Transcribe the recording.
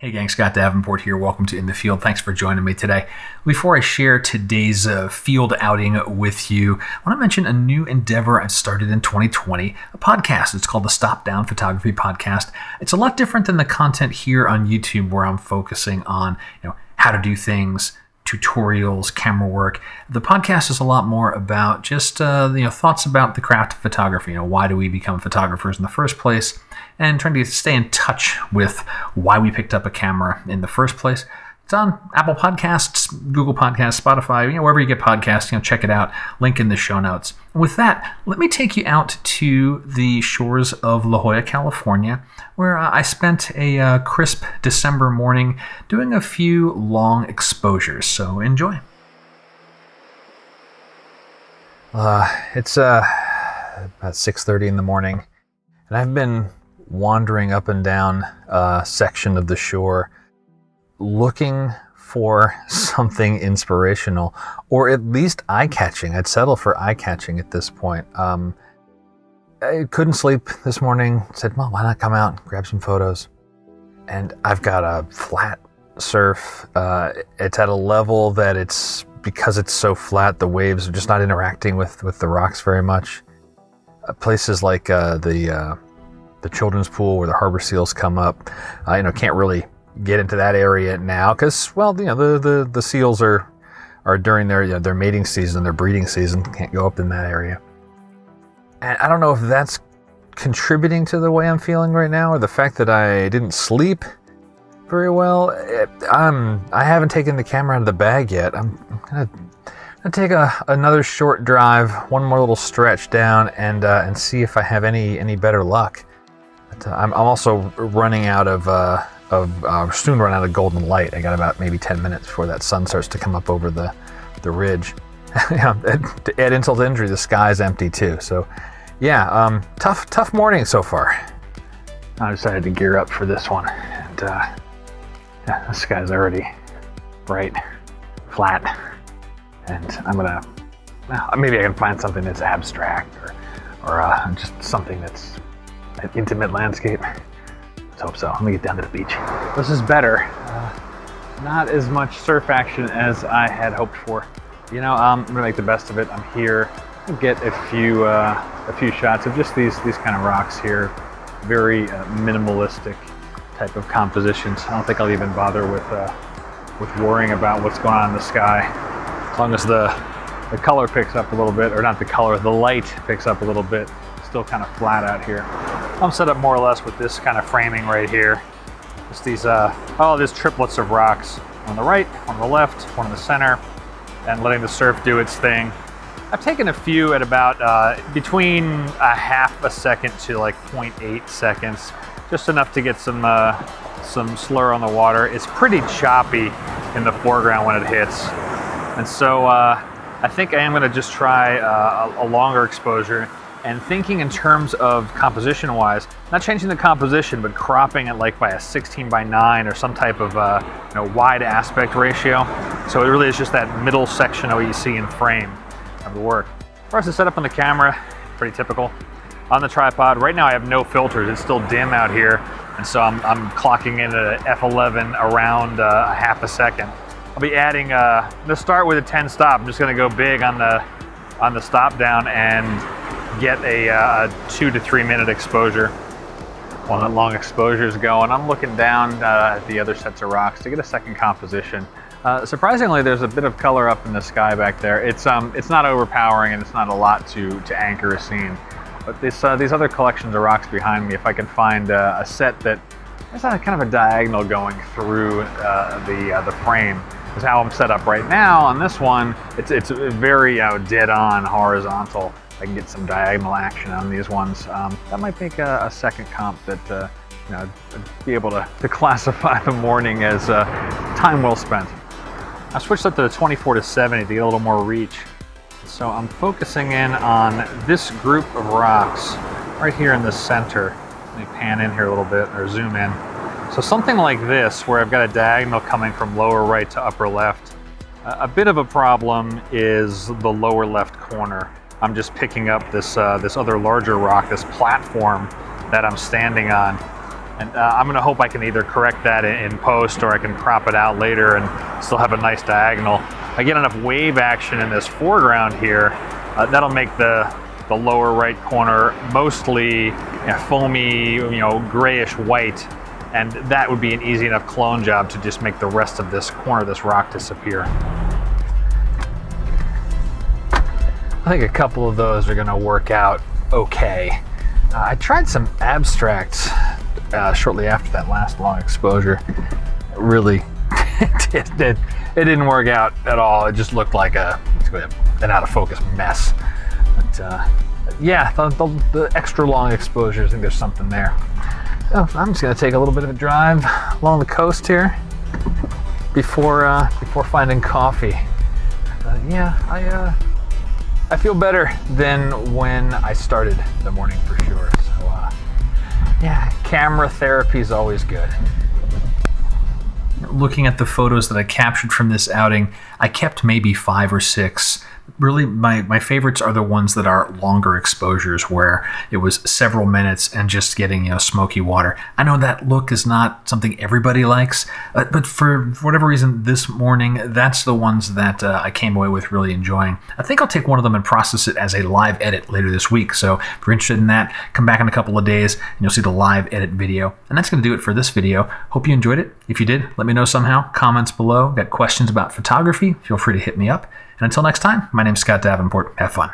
Hey gang, Scott Davenport here. Welcome to In the Field. Thanks for joining me today. Before I share today's field outing with you, I want to mention a new endeavor I've started in 2020, a podcast. It's called the Stop Down Photography Podcast. It's a lot different than the content here on YouTube where I'm focusing on, how to do things, tutorials, camera work. The podcast is a lot more about just thoughts about the craft of photography. Why do we become photographers in the first place, and trying to stay in touch with why we picked up a camera in the first place. It's on Apple Podcasts, Google Podcasts, Spotify, wherever you get podcasts. Check it out. Link in the show notes. And with that, let me take you out to the shores of La Jolla, California, where I spent a crisp December morning doing a few long exposures. So enjoy. It's about 6:30 in the morning, and I've been wandering up and down a section of the shore looking for something inspirational, or at least eye-catching. I'd settle for eye-catching at this point. I couldn't sleep this morning. Said, well, why not come out and grab some photos? And I've got a flat surf. It's at a level that because it's so flat, the waves are just not interacting with the rocks very much. Places like the children's pool where the harbor seals come up, can't really get into that area now because, the seals are during their mating season, their breeding season, can't go up in that area. And I don't know if that's contributing to the way I'm feeling right now, or the fact that I didn't sleep very well. I haven't taken the camera out of the bag yet. I'm gonna take another short drive, one more little stretch down, and see if I have any better luck. But I'm also running out of soon run out of golden light. I got about maybe 10 minutes before that sun starts to come up over the ridge. To add insult to injury, the sky's empty too. So, tough morning so far. I decided to gear up for this one, and the sky's already bright, flat, and I'm gonna maybe I can find something that's abstract or just something that's an intimate landscape. Let's hope so. Let me get down to the beach. This is better. Not as much surf action as I had hoped for. I'm gonna make the best of it. I'm here to get a few shots of just these kind of rocks here. Very minimalistic type of compositions. I don't think I'll even bother with worrying about what's going on in the sky, as long as the color picks up a little bit, or not the color, the light picks up a little bit. Still kind of flat out here. I'm set up more or less with this kind of framing right here. Just these triplets of rocks on the right, on the left, one in the center, and letting the surf do its thing. I've taken a few at about between a half a second to like 0.8 seconds, just enough to get some slur on the water. It's pretty choppy in the foreground when it hits, and so I think I am going to just try a longer exposure. And thinking in terms of composition-wise, not changing the composition, but cropping it like by a 16:9 or some type of wide aspect ratio. So it really is just that middle section of what you see in frame of the work. As far as the setup on the camera, pretty typical. On the tripod, right now I have no filters. It's still dim out here, and so I'm clocking in at a f11 around a half a second. I'll be adding. Let's start with a 10 stop. I'm just going to go big on the stop down and get a 2 to 3 minute exposure. While that long exposure is going, I'm looking down at the other sets of rocks to get a second composition. Surprisingly, there's a bit of color up in the sky back there. It's not overpowering, and it's not a lot to anchor a scene. But these other collections of rocks behind me, if I can find a set that has kind of a diagonal going through the frame, is how I'm set up right now. On this one, it's very dead on horizontal. I can get some diagonal action on these ones. That might make a second comp that be able to classify the morning as time well spent. I switched up to the 24 to 70 to get a little more reach. So I'm focusing in on this group of rocks right here in the center. Let me pan in here a little bit, or zoom in. So something like this, where I've got a diagonal coming from lower right to upper left. A bit of a problem is the lower left corner. I'm just picking up this other larger rock, this platform that I'm standing on. And I'm going to hope I can either correct that in post, or I can crop it out later and still have a nice diagonal. I get enough wave action in this foreground here, that'll make the lower right corner mostly foamy, grayish white, and that would be an easy enough clone job to just make the rest of this corner of this rock disappear. I think a couple of those are going to work out okay. I tried some abstracts shortly after that last long exposure. Really, it didn't work out at all. It just looked like an out of focus mess. But yeah, the extra long exposures, I think there's something there. So I'm just going to take a little bit of a drive along the coast here before finding coffee. Yeah, I feel better than when I started the morning for sure. So yeah, camera therapy is always good. Looking at the photos that I captured from this outing, I kept maybe 5 or 6. Really, my favorites are the ones that are longer exposures, where it was several minutes and just getting smoky water. I know that look is not something everybody likes, but for whatever reason this morning, that's the ones that I came away with really enjoying. I think I'll take one of them and process it as a live edit later this week. So if you're interested in that, come back in a couple of days and you'll see the live edit video. And that's going to do it for this video. Hope you enjoyed it. If you did, let me know somehow. Comments below. Got questions about photography? Feel free to hit me up. And until next time, my name's Scott Davenport. Have fun.